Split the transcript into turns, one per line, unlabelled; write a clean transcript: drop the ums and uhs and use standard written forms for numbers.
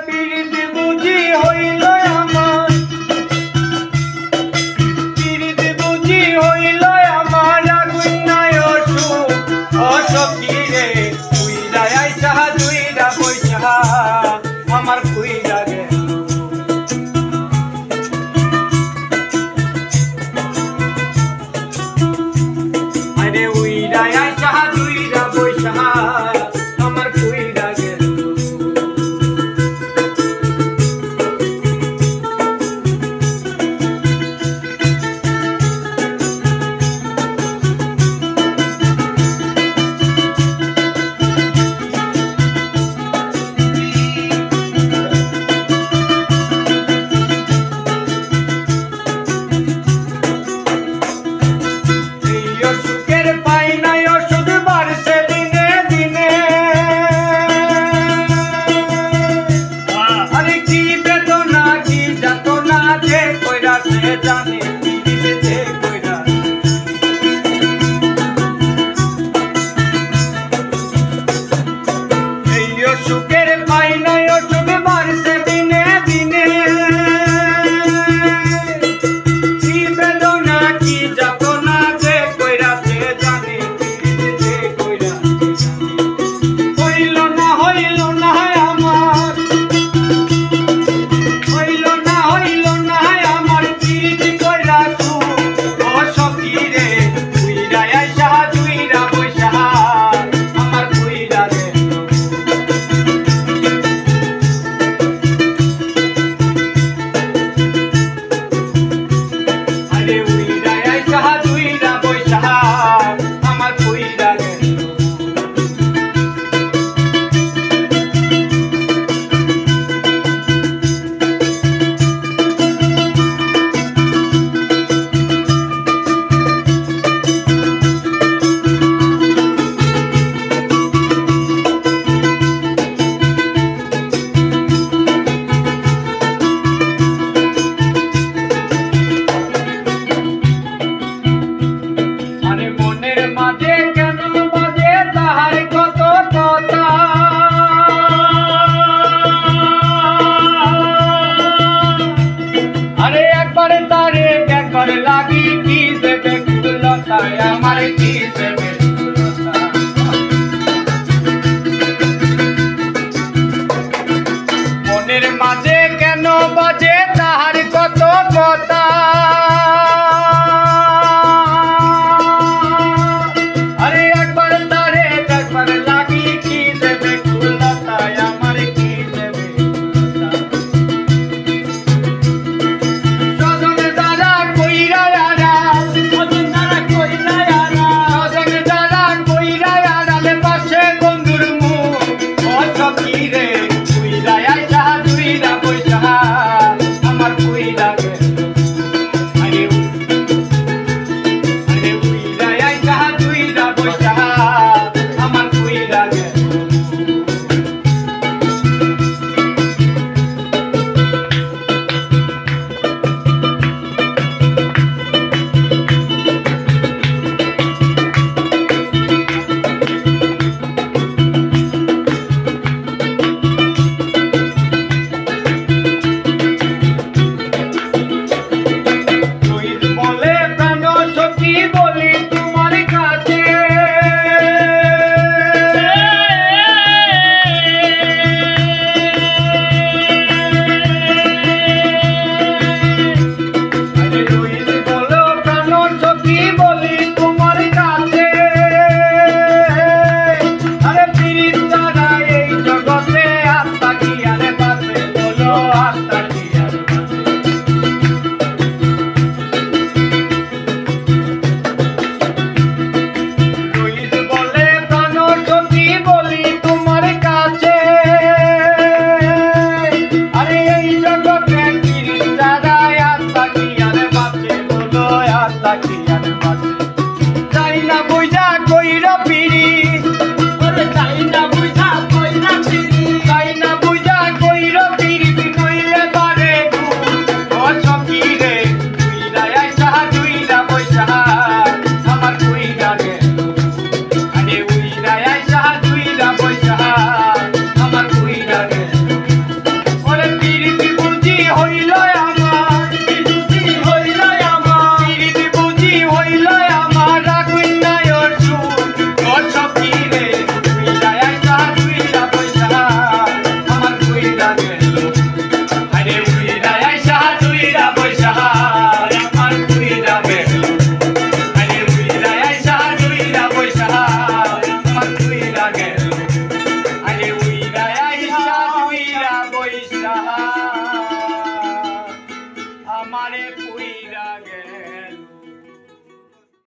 পিরিতি বুঝি হইল আমার পিরিতি বুঝি হইল আমার আগুন নাই অসুখ অসখী রে কুইরা আইসা দুইরা বৈশা আমার কুইরা গে আরে উইরা আইসা দুইরা বৈশা আমার কুইরা গে জানে পৃথিবীতে কইরা এই অসুখের পাই নাই অসুখ বাড়ছে দিনে দিনে কি বেদনা কি যাতনা যে কইরা সে জানে পৃথিবীতে কইরা হইল না আমার হইল না আমার পিরিতি কইরা তু অসখী রে কুইরা আইসা দুইরা বৈশা আমার কুইরা রে আরে উইরা আইসা দুইরা বৈশা আমার কুইরা রে মাঝে কেন বাজে তাহার কত কথা আরে একবার তারে একবার লাগি কি দেবে কুলতা আমার কি দেবে মনের মাঝে কেন বাজে তাহার কত কথা রে কুইরা আইসা দুইরা পাইল